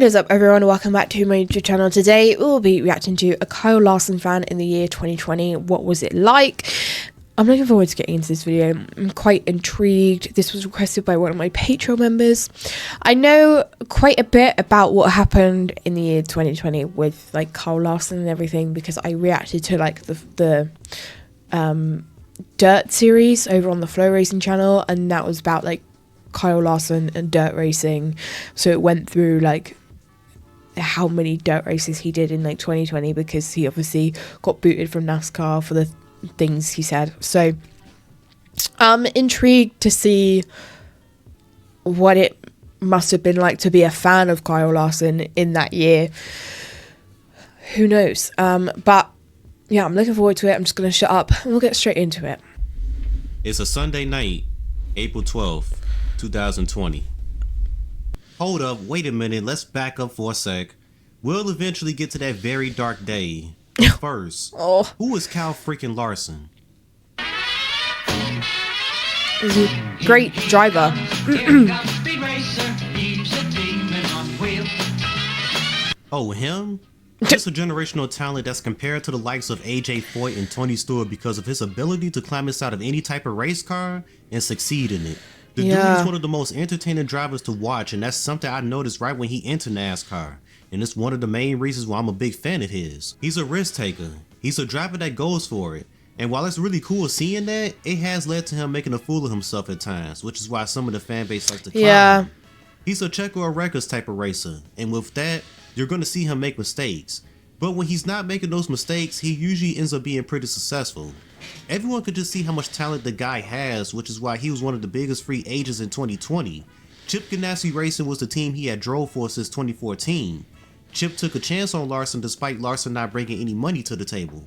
What is up, everyone? Welcome back to my YouTube channel. Today we'll be reacting to a Kyle Larson fan in the year 2020. What was it like? I'm looking forward to getting into this video. I'm quite intrigued. This was requested by one of my Patreon members. I know quite a bit about what happened in the year 2020 with like Kyle Larson and everything, because I reacted to like the Dirt series over on the Flow Racing channel, and that was about like Kyle Larson and dirt racing. So it went through like how many dirt races he did in like 2020, because he obviously got booted from NASCAR for the things he said. So I'm intrigued to see what it must have been like to be a fan of Kyle Larson in that year. Who knows? But yeah, I'm looking forward to it. I'm just gonna shut up and we'll get straight into it. It's a Sunday night, April 12th, 2020. Hold up, wait a minute, let's back up for a sec. We'll eventually get to that very dark day. But first, who is Kyle freaking Larson? He's a great driver. Oh, him? Just a generational talent that's compared to the likes of AJ Foyt and Tony Stewart because of his ability to climb inside of any type of race car and succeed in it. The dude is one of the most entertaining drivers to watch, and that's something I noticed right when he entered NASCAR. And it's one of the main reasons why I'm a big fan of his. He's a risk taker. He's a driver that goes for it. And while it's really cool seeing that, it has led to him making a fool of himself at times, which is why some of the fan base likes to clown him. He's a check or a records type of racer, and with that, you're going to see him make mistakes. But when he's not making those mistakes, he usually ends up being pretty successful. Everyone could just see how much talent the guy has, which is why he was one of the biggest free agents in 2020. Chip Ganassi Racing was the team he had drove for since 2014. Chip took a chance on Larson despite Larson not bringing any money to the table.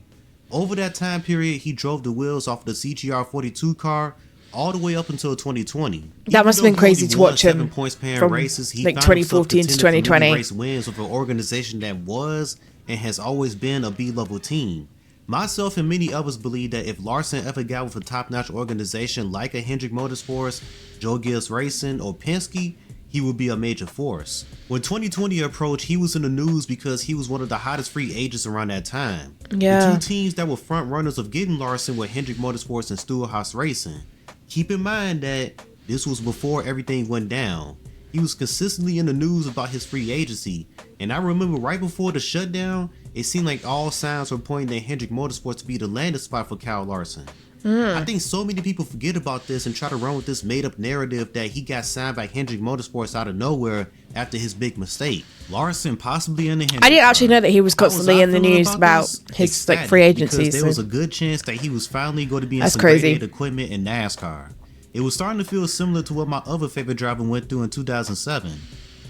Over that time period, he drove the wheels off the CGR 42 car all the way up until 2020. That must have been crazy to watch him from races, he like 2014 to 2020. Race wins with an organization that was and has always been a B-level team. Myself and many others believe that if Larson ever got with a top-notch organization like a Hendrick Motorsports, Joe Gibbs Racing, or Penske, he would be a major force. When 2020 approached, he was in the news because he was one of the hottest free agents around that time. The two teams that were front runners of getting Larson were Hendrick Motorsports and Stewart-Haas Racing. Keep in mind that this was before everything went down. He was consistently in the news about his free agency, and I remember right before the shutdown, it seemed like all signs were pointing at Hendrick Motorsports to be the landing spot for Kyle Larson. I think so many people forget about this and try to run with this made-up narrative that he got signed by Hendrick Motorsports out of nowhere after his big mistake. Larson possibly in the Hendrick I didn't actually know that he was constantly in the news about his like free agency. There was a good chance that he was finally going to be in some great equipment in NASCAR. It was starting to feel similar to what my other favorite driver went through in 2007.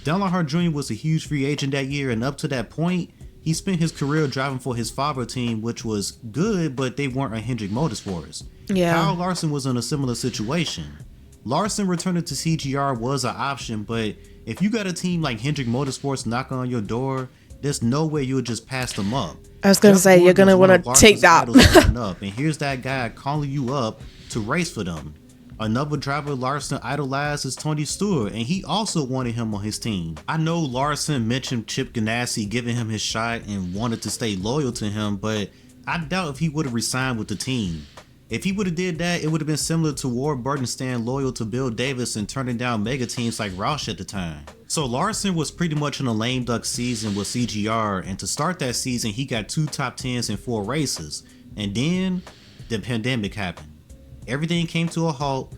Dale Earnhardt Jr. was a huge free agent that year, and up to that point, he spent his career driving for his father team, which was good, but they weren't a Hendrick Motorsports. Kyle Larson was in a similar situation. Larson returning to CGR was an option, but if you got a team like Hendrick Motorsports knocking on your door, there's no way you'll just pass them up. I was going to say, you're going to want to take that. And here's that guy calling you up to race for them. Another driver Larson idolized is Tony Stewart, and he also wanted him on his team. I know Larson mentioned Chip Ganassi giving him his shot and wanted to stay loyal to him, but I doubt if he would have resigned with the team. If he would have did that, it would have been similar to Ward Burton staying loyal to Bill Davis and turning down mega teams like Roush at the time. So Larson was pretty much in a lame duck season with CGR, and to start that season he got 2 top 10s in 4 races, and then the pandemic happened. Everything came to a halt,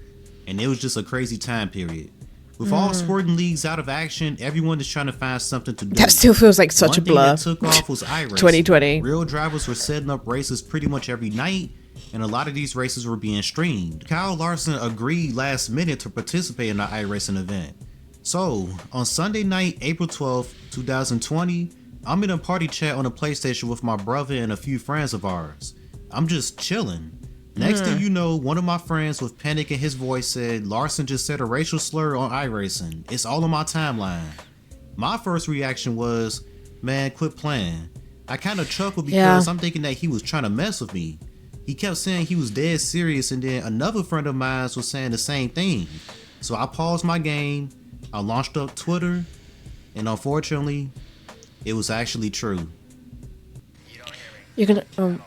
and it was just a crazy time period. With all sporting leagues out of action, everyone is trying to find something to do. That still feels like such a blur. One thing that took off was iRacing. 2020. Real drivers were setting up races pretty much every night, and a lot of these races were being streamed. Kyle Larson agreed last minute to participate in the iRacing event. So, on Sunday night, April 12th, 2020, I'm in a party chat on a PlayStation with my brother and a few friends of ours. I'm just chilling. Next thing you know, one of my friends with panic in his voice said, Larson just said a racial slur on iRacing. It's all on my timeline. My first reaction was, man, quit playing. I kind of chuckled because I'm thinking that he was trying to mess with me. He kept saying he was dead serious, and then another friend of mine was saying the same thing. So I paused my game, I launched up Twitter, And unfortunately, it was actually true. You're gonna I can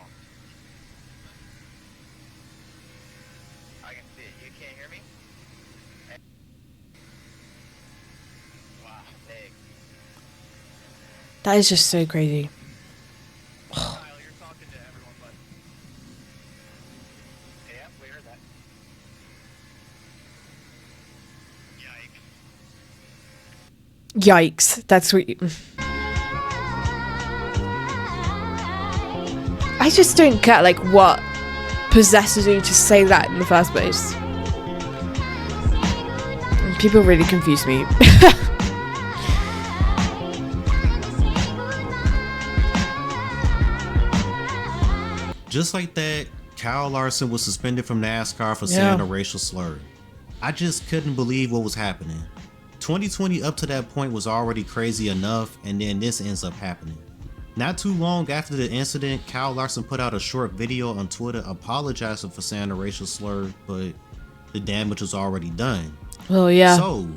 see it. You can't hear me? Wow, big. that is just so crazy. Kyle, you're talking to everyone, but... Yeah, we heard that. Yikes. Yikes. That's what you... I just don't get, like, what possesses you to say that in the first place. And people really confuse me. Just like that, Kyle Larson was suspended from NASCAR for saying a racial slur. I just couldn't believe what was happening. 2020 up to that point was already crazy enough, and then this ends up happening. Not too long after the incident, Kyle Larson put out a short video on Twitter apologizing for saying a racial slur, but the damage was already done. Oh, yeah. So,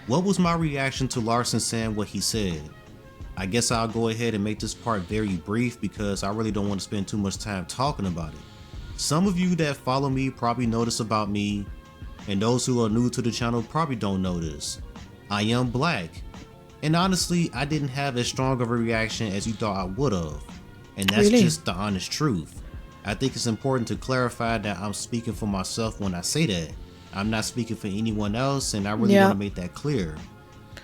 what was my reaction to Larson saying what he said? I guess I'll go ahead and make this part very brief because I really don't want to spend too much time talking about it. Some of you that follow me probably know this about me, and those who are new to the channel probably don't know this. I am black, and honestly, I didn't have as strong of a reaction as you thought I would have, and that's Really? just the honest truth. I think it's important to clarify that I'm speaking for myself when I say that. I'm not speaking for anyone else, and I really want to make that clear.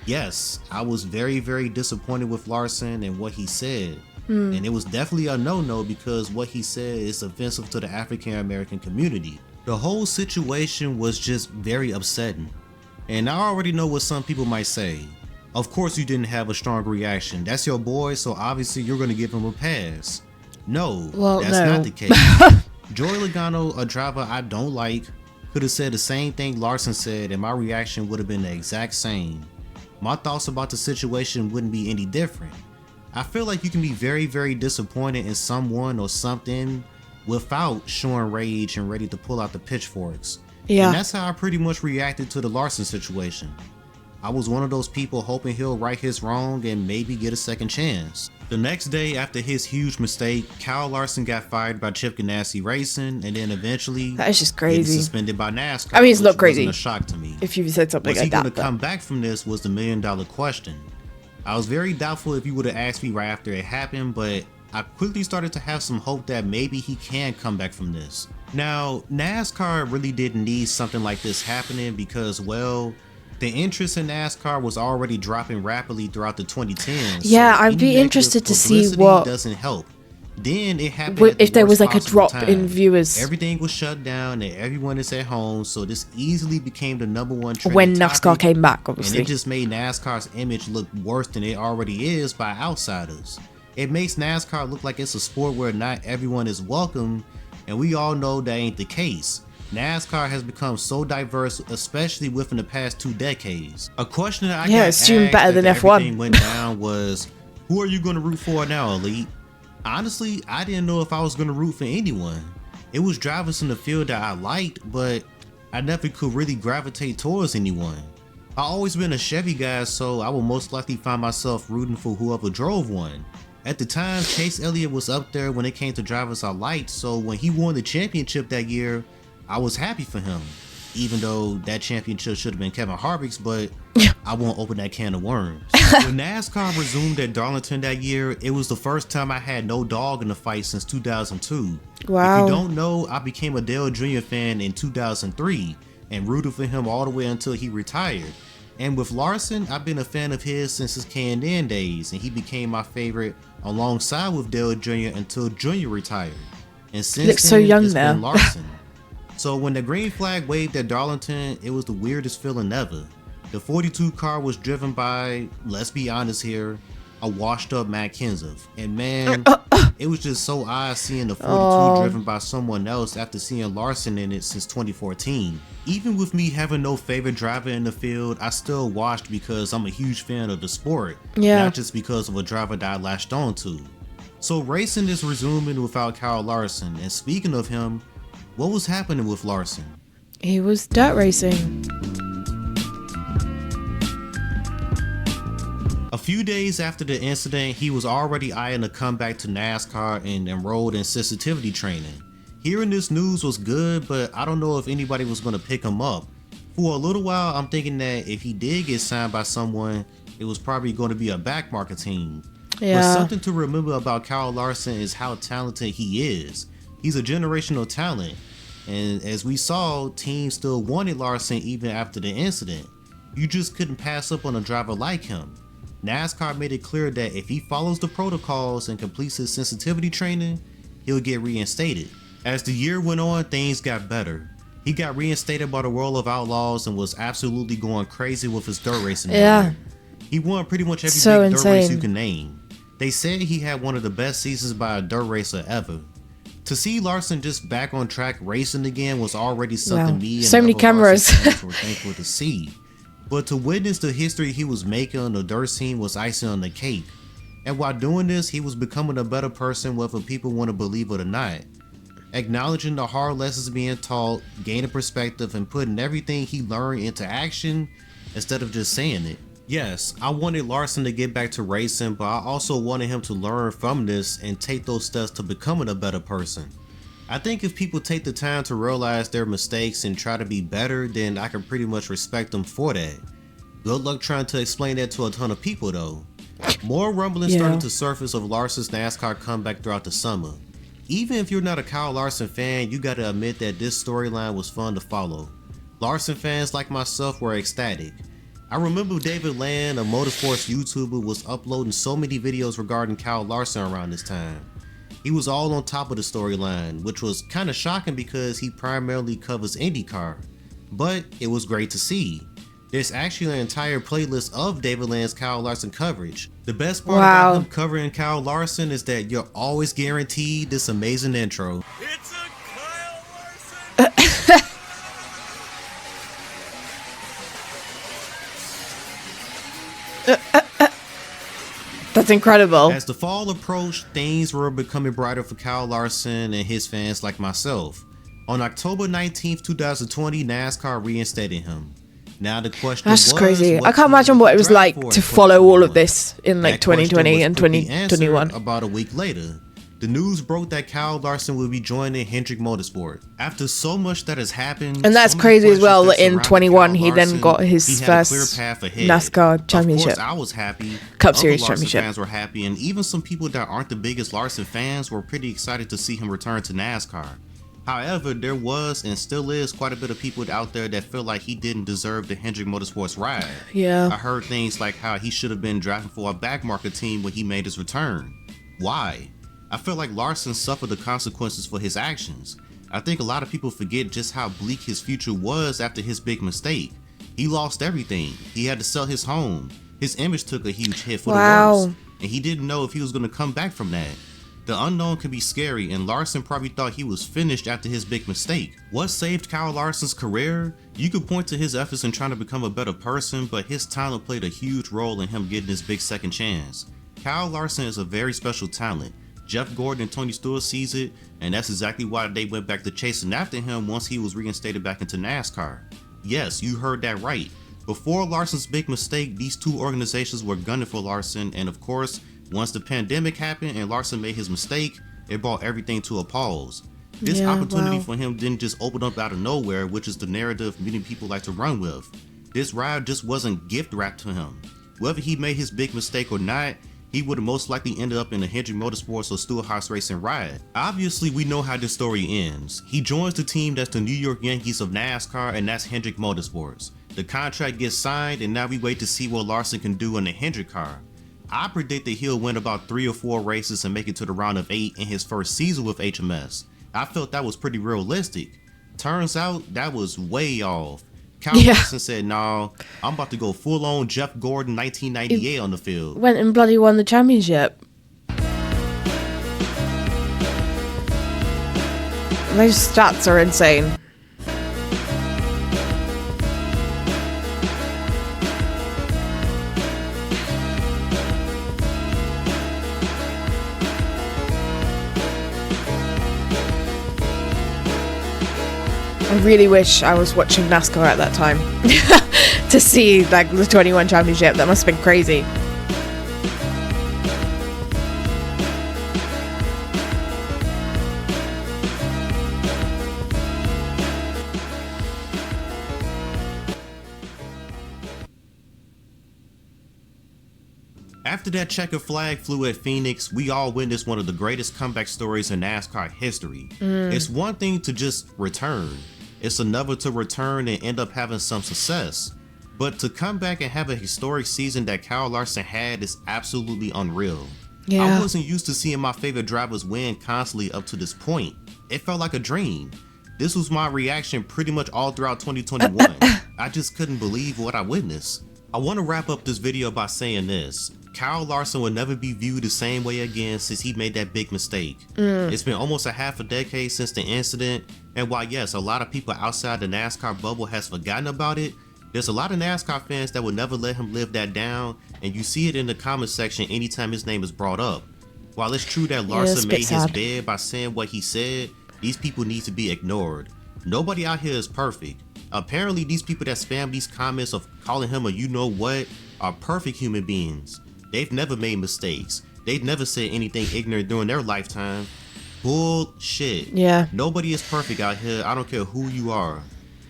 Yes, I was very, very disappointed with Larson and what he said. And it was definitely a no-no because what he said is offensive to the African American community. The whole situation was just very upsetting. And I already know what some people might say. Of course you didn't have a strong reaction. That's your boy, so obviously you're going to give him a pass. No, that's not the case. Joey Logano, a driver I don't like, could have said the same thing Larson said and my reaction would have been the exact same. My thoughts about the situation wouldn't be any different. I feel like you can be very, very disappointed in someone or something without showing rage and ready to pull out the pitchforks. Yeah. And that's how I pretty much reacted to the Larson situation. I was one of those people hoping he'll right his wrong and maybe get a second chance. The next day after his huge mistake, Kyle Larson got fired by Chip Ganassi Racing and then eventually That is just getting crazy. suspended by NASCAR. I mean, it's which not crazy. wasn't a shock to me. If you said something Was like he going that. to come back from this was the million-dollar question. I was very doubtful if you would have asked me right after it happened, but I quickly started to have some hope that maybe he can come back from this. Now, NASCAR really didn't need something like this happening because, well, the interest in NASCAR was already dropping rapidly throughout the 2010s. Yeah, so I'd be any interested to see publicity what doesn't help. Then it happened at the if there was worst like a possible drop in time. viewers Everything was shut down and everyone is at home, so this easily became the #1 trending when NASCAR topic, came back, and obviously. it just made NASCAR's image look worse than it already is by outsiders. It makes NASCAR look like it's a sport where not everyone is welcome, and we all know that ain't the case. NASCAR has become so diverse, especially within the past 2 decades. A question that I got it's doing asked better than after F1. everything went down was, who are you going to root for now, Elite? Honestly, I didn't know if I was going to root for anyone. It was drivers in the field that I liked, but I never could really gravitate towards anyone. I always been a Chevy guy, so I would most likely find myself rooting for whoever drove one. At the time, Chase Elliott was up there when it came to drivers I liked, so when he won the championship that year, I was happy for him. Even though that championship should have been Kevin Harvick's, but I won't open that can of worms. When NASCAR resumed at Darlington that year, it was the first time I had no dog in the fight since 2002. Wow. If you don't know, I became a Dale Jr. fan in 2003 and rooted for him all the way until he retired. And with Larson, I've been a fan of his since his K&N days, and he became my favorite alongside with Dale Jr. until Jr. retired. And since Looks then, so young it's now. been Larson. So when the green flag waved at Darlington, it was the weirdest feeling ever. The 42 car was driven by, let's be honest here, a washed up Matt Kenseth. And man, it was just so odd seeing the 42 driven by someone else after seeing Larson in it since 2014. Even with me having no favorite driver in the field, I still watched because I'm a huge fan of the sport, not just because of a driver that I latched on to. So racing is resuming without Kyle Larson, and speaking of him, what was happening with Larson? He was dirt racing. A few days after the incident, he was already eyeing a comeback to NASCAR and enrolled in sensitivity training. Hearing this news was good, but I don't know if anybody was going to pick him up. For a little while, I'm thinking that if he did get signed by someone, it was probably going to be a back market team. Yeah. But something to remember about Kyle Larson is how talented he is. He's a generational talent. And as we saw, teams still wanted Larson even after the incident. You just couldn't pass up on a driver like him. NASCAR made it clear that if he follows the protocols and completes his sensitivity training, he'll get reinstated. As the year went on, things got better. He got reinstated by the World of Outlaws and was absolutely going crazy with his dirt racing. Yeah. He won pretty much every So big dirt race insane. you can name. They said he had one of the best seasons by a dirt racer ever. To see Larson just back on track racing again was already something Wow. me and So many other Larson cameras. fans were thankful to see. But to witness the history he was making on the dirt scene was icing on the cake. And while doing this, he was becoming a better person whether people want to believe it or not. Acknowledging the hard lessons being taught, gaining perspective, and putting everything he learned into action instead of just saying it. Yes, I wanted Larson to get back to racing, but I also wanted him to learn from this and take those steps to becoming a better person. I think if people take the time to realize their mistakes and try to be better, then I can pretty much respect them for that. Good luck trying to explain that to a ton of people though. More rumblings started to surface of Larson's NASCAR comeback throughout the summer. Even if you're not a Kyle Larson fan, you gotta admit that this storyline was fun to follow. Larson fans like myself were ecstatic. I remember David Land, a motorsports YouTuber, was uploading so many videos regarding Kyle Larson around this time. He was all on top of the storyline, which was kind of shocking because he primarily covers IndyCar. But it was great to see. There's actually an entire playlist of David Land's Kyle Larson coverage. The best part about him covering Kyle Larson is that you're always guaranteed this amazing intro. It's a Kyle Larson! That's incredible. As the fall approached, things were becoming brighter for Kyle Larson and his fans like myself. On October 19th, 2020, NASCAR reinstated him. Now the question That's was, crazy. what I can't team imagine would what he it was drive like for in to follow all of 2021? this in like That question 2020 was and quickly answered 2021. about a week later. The news broke that Kyle Larson will be joining Hendrick Motorsport. After so much that has happened, And that's so many crazy as questions well that that in surrounded 21 Kyle he then Larson, got his he had a clear first path ahead. NASCAR championship. Of course, I was happy. Cup Other Series Larson championship. fans were happy, and even some people that aren't the biggest Larson fans were pretty excited to see him return to NASCAR. However, there was and still is quite a bit of people out there that feel like he didn't deserve the Hendrick Motorsports ride. Yeah. I heard things like how he should have been driving for a back market team when he made his return. Why? I feel like Larson suffered the consequences for his actions. I think a lot of people forget just how bleak his future was after his big mistake. He lost everything. He had to sell his home. His image took a huge hit for the worse. And he didn't know if he was going to come back from that. The unknown can be scary, and Larson probably thought he was finished after his big mistake. What saved Kyle Larson's career? You could point to his efforts in trying to become a better person, but his talent played a huge role in him getting his big second chance. Kyle Larson is a very special talent. Jeff Gordon and Tony Stewart sees it, and that's exactly why they went back to chasing after him once he was reinstated back into NASCAR. Yes, you heard that right. Before Larson's big mistake, these two organizations were gunning for Larson, and of course, once the pandemic happened and Larson made his mistake, it brought everything to a pause. This opportunity for him didn't just open up out of nowhere, which is the narrative many people like to run with. This ride just wasn't gift wrapped to him. Whether he made his big mistake or not, he would have most likely ended up in a Hendrick Motorsports or Stewart-Haas Racing ride. Obviously, we know how this story ends. He joins the team that's the New York Yankees of NASCAR, and that's Hendrick Motorsports. The contract gets signed, and now we wait to see what Larson can do in the Hendrick car. I predict that he'll win about 3 or 4 races and make it to the round of 8 in his first season with HMS. I felt that was pretty realistic. Turns out that was way off. Kyle Larson said, "Nah, I'm about to go full on Jeff Gordon 1998 on the field." Went and bloody won the championship. Those stats are insane. I really wish I was watching NASCAR at that time to see like the 21 championship. That must have been crazy. After that checkered flag flew at Phoenix, we all witnessed one of the greatest comeback stories in NASCAR history. It's one thing to just return. It's another to return and end up having some success. But to come back and have a historic season that Kyle Larson had is absolutely unreal. Yeah. I wasn't used to seeing my favorite drivers win constantly up to this point. It felt like a dream. This was my reaction pretty much all throughout 2021. I just couldn't believe what I witnessed. I want to wrap up this video by saying this. Kyle Larson will never be viewed the same way again since he made that big mistake. It's been almost a half a decade since the incident, and while yes, a lot of people outside the NASCAR bubble has forgotten about it, there's a lot of NASCAR fans that will never let him live that down, and you see it in the comment section anytime his name is brought up. While it's true that Larson made his bed by saying what he said, these people need to be ignored. Nobody out here is perfect. Apparently these people that spam these comments of calling him a you-know-what are perfect human beings. They've never made mistakes. They've never said anything ignorant during their lifetime. Bullshit. Yeah. Nobody is perfect out here. I don't care who you are.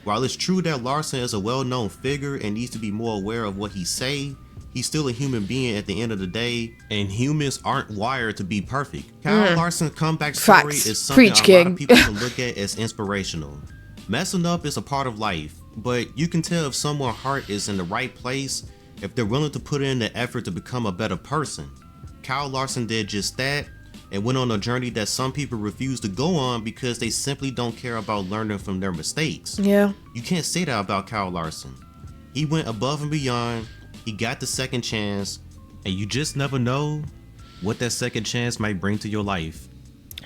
While it's true that Larson is a well-known figure and needs to be more aware of what he say, he's still a human being at the end of the day, and humans aren't wired to be perfect. Kyle Larson's comeback story is something a lot of people can look at as inspirational. Messing up is a part of life, but you can tell if someone's heart is in the right place if they're willing to put in the effort to become a better person. Kyle Larson did just that and went on a journey that some people refuse to go on because they simply don't care about learning from their mistakes. Yeah. You can't say that about Kyle Larson. He went above and beyond, he got the second chance, and you just never know what that second chance might bring to your life.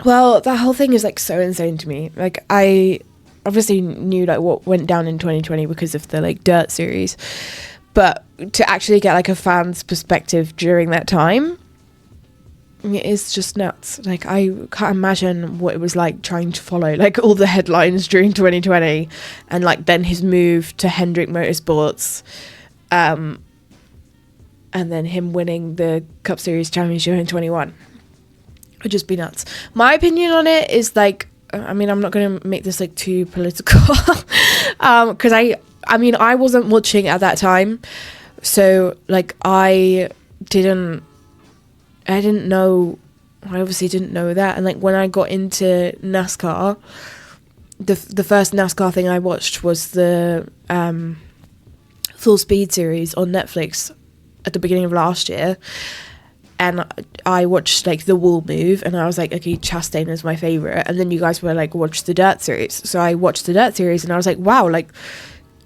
Well, that whole thing is like so insane to me. Like, I obviously knew like what went down in 2020 because of the like Dirt series, but to actually get like a fan's perspective during that time, it's just nuts. Like, I can't imagine what it was like trying to follow like all the headlines during 2020, and like then his move to Hendrick Motorsports, and then him winning the Cup Series championship in 21. Would just be nuts. My opinion on it is like, I mean, I'm not going to make this like too political, because I mean, I wasn't watching at that time, so like I obviously didn't know that. And like when I got into NASCAR, the first NASCAR thing I watched was the Full Speed series on Netflix at the beginning of last year, and I watched like the Wall move, and I was like, okay, Chastain is my favorite. And then you guys were like, watch the Dirt series, so I watched the Dirt series, and I was like, wow, like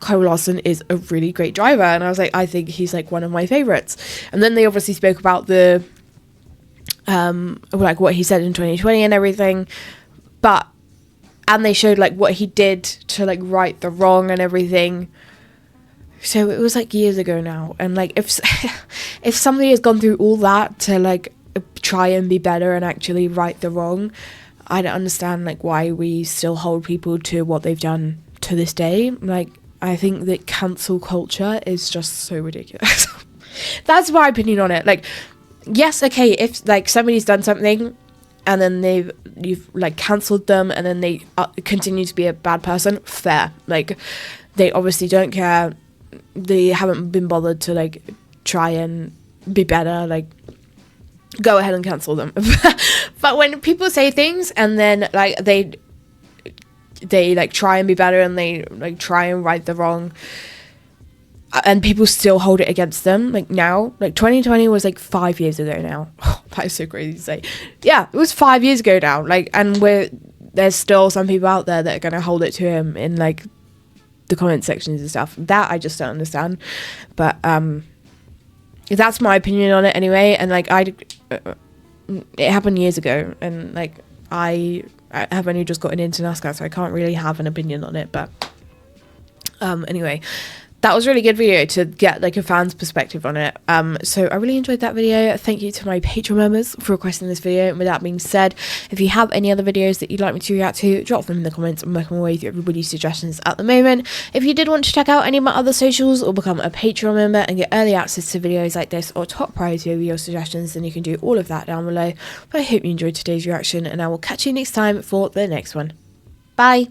Kyle Larson is a really great driver, and I was like, I think he's like one of my favorites. And then they obviously spoke about the like what he said in 2020 and everything, and they showed like what he did to like right the wrong and everything. So it was like years ago now, and like if somebody has gone through all that to like try and be better and actually right the wrong, I don't understand like why we still hold people to what they've done to this day. Like, I think that cancel culture is just so ridiculous. That's my opinion on it. Like, yes, okay, if like somebody's done something and then you've like cancelled them and then they continue to be a bad person, fair. Like, they obviously don't care. They haven't been bothered to like try and be better. Like, go ahead and cancel them. But when people say things and then like they like try and be better and they like try and right the wrong, and people still hold it against them, like now, like 2020 was like 5 years ago now. That is so crazy to say. Yeah, it was 5 years ago now. Like, and there's still some people out there that are gonna hold it to him in like the comment sections and stuff. That I just don't understand. But that's my opinion on it anyway. And like it happened years ago, and like I have only just gotten into NASCAR, so I can't really have an opinion on it. But anyway, that was a really good video to get like a fan's perspective on it. So I really enjoyed that video. Thank you to my Patreon members for requesting this video. And with that being said, if you have any other videos that you'd like me to react to, drop them in the comments. I'm working my way through everybody's suggestions at the moment. If you did want to check out any of my other socials or become a Patreon member and get early access to videos like this or top priority over your suggestions, then you can do all of that down below. But I hope you enjoyed today's reaction, and I will catch you next time for the next one. Bye!